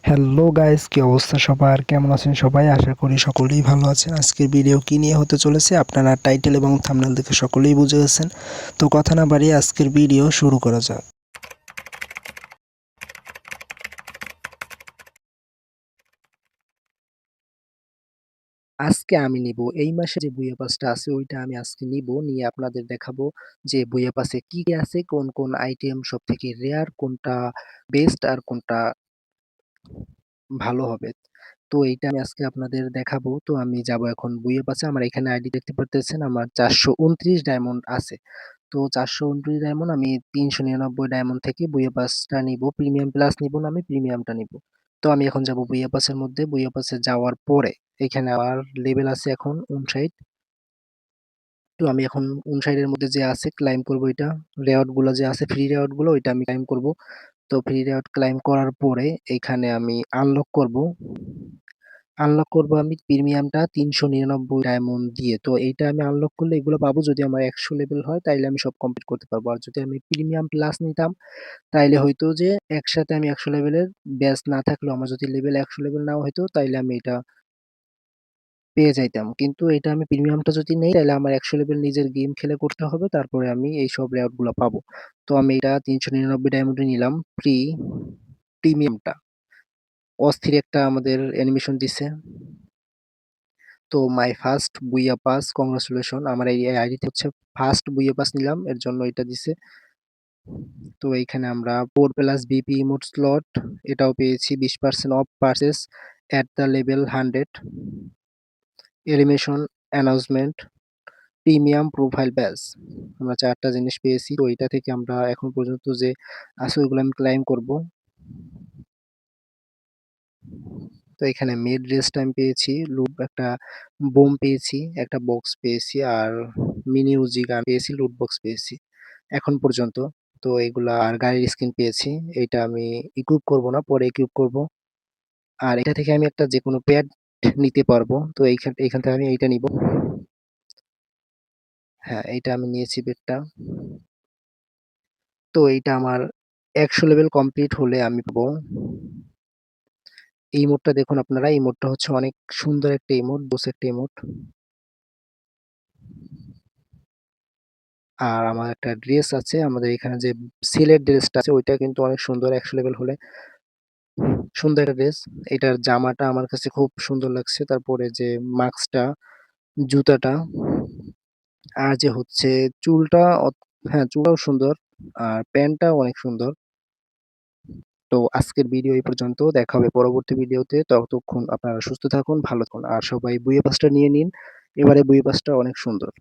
Hello guys, কি অবস্থা সবার? কেমন আছেন সবাই? আশা করি সকলেই ভালো আছেন। আজকের ভিডিও কি নিয়ে হতে চলেছে আপনারা টাইটেল এবং থাম্বনেল দেখে সকলেই বুঝে গেছেন। তো কথা না বাড়িয়ে আজকের ভিডিও শুরু করা যাক। আজকে আমি নিব এই মাসে যে বুইয়া পাসটা আছে ওইটা আমি আজকে নিয়ে আপনাদের দেখাবো যে বুইয়া পাসে কি কি আছে, কোন কোন আইটেম সবথেকে রেয়ার, কোনটা বেস্ট আর কোনটা ভালো হবে। তো এইটা আমি আজকে আপনাদের দেখাবো। তো আমি যাবো এখন বুইয়া পাসে। আমার এখানে আইডি দেখতে পারতেছেন, আমার ৪২৯ ডায়মন্ড আছে। তো ৪২৯ ডায়মন্ড আমি ৩৯৯ ডায়মন্ড থেকে বুইয়া পাসটা নিবো। প্রিমিয়াম প্লাস নিবো না, আমি প্রিমিয়ামটা নিবো। তো আমি এখন যাবো বুইয়া পাসের মধ্যে। বুইয়া পাসে যাওয়ার পরে এখানে আমার লেভেল আছে এখন ৫৯। তো আমি এখন ৫৯ এর মধ্যে যে আছে ক্লাইম করবো এটা। রেওয়ার্ড গুলা যে আছে, ফ্রি রেওয়ার্ড গুলো ওইটা আমি ক্লাইম করবো। তো ফ্রি রেওয়ার্ড ক্লাইম করার পরে এখানে আমি আনলক করবো। আনলক করবো আমি প্রিমিয়ামটা ৩৯৯ ডায়মন্ড দিয়ে। তো এইটা আমি আনলক করলে এগুলো পাবো। যদি আমার ১০০ লেভেল হয় তাইলে আমি সব কমপ্লিট করতে পারবো। আর যদি আমি প্রিমিয়াম প্লাস নিতাম তাইলে হয়তো যে একসাথে আমি ১০০ লেভেলের ব্যাচ না থাকলেও আমার যদি লেভেল ১০০ লেভেল নাও হইতো তাইলে আমি এটা পেয়ে যাইতাম। কিন্তু এটা আমি প্রিমিয়ামটা যদি নেই তাইলে আমার ১০০ লেভেল নিজের গেম খেলে করতে হবে। তারপরে আমি এইসব রেওয়ার্ড গুলা পাবো। তো আমি এটা ৩৯৯ ডায়মন্ডে নিলাম প্রিমিয়ামটা। অস্থির একটা আমাদের অ্যানিমেশন দিছে। তো my first booyah pass, congratulation. আমার এই আইডিতে হচ্ছে ফার্স্ট বুইয়া পাস নিলাম, এর জন্য এটা দিছে। তো এইখানে আমরা 4 প্লাস বিপি ইমোট স্লট এটাও পেয়েছি। 20% of purchase at the level 100, animation announcement, premium profile badge. আমরা ৪ টা জিনিস পেয়েছি। তো এইটা থেকে আমরা এখন পর্যন্ত যে আছে ওইগুলো আমি ক্লাইম করব। তো এখানে মেড ড্রেসটা আমি পেয়েছি, একটা বোম পেয়েছি, একটা বক্স পেয়েছি আর মিনি উজি গান পেয়েছি, লুট বক্স পেয়েছি এখন পর্যন্ত। তো এগুলা আর গাড়ির স্কিন পেয়েছি। এইটা আমি ইকুইপ করব না, পরে ইকুইপ করব। আর এটা থেকে আমি একটা যেকোনো প্যাড নিতে পারবো। তো এইখান থেকে আমি এইটা নিব। হ্যাঁ, এইটা আমি নিয়েছি পেডটা। তো এইটা আমার ১০০ লেভেল কমপ্লিট হলে আমি পাবো এই ইমোটটা। দেখুন আপনারা, এই ইমোটটা হচ্ছে অনেক সুন্দর একটা ইমোট, জোস একটা ইমোট। আর আমার একটা ড্রেস আছে, আমাদের এখানে যে সিলেট ড্রেসটা আছে ওইটা কিন্তু অনেক সুন্দর। ১০০ লেভেল হলে সুন্দর একটা ড্রেস। এটার জামাটা আমার কাছে খুব সুন্দর লাগছে। তারপরে যে মাস্কটা, জুতাটা, আর যে হচ্ছে চুলটা হ্যাঁ, চুলটাও সুন্দর। আর প্যান্টটাও অনেক সুন্দর। তো আজকের ভিডিও এই পর্যন্ত। দেখা হবে পরবর্তী ভিডিওতে। ততক্ষণ আপনারা সুস্থ থাকুন, ভালো থাকুন। আর সবাই বুয়ে পাসটা নিয়ে নিন। এবারে বুয়ে পাসটা অনেক সুন্দর।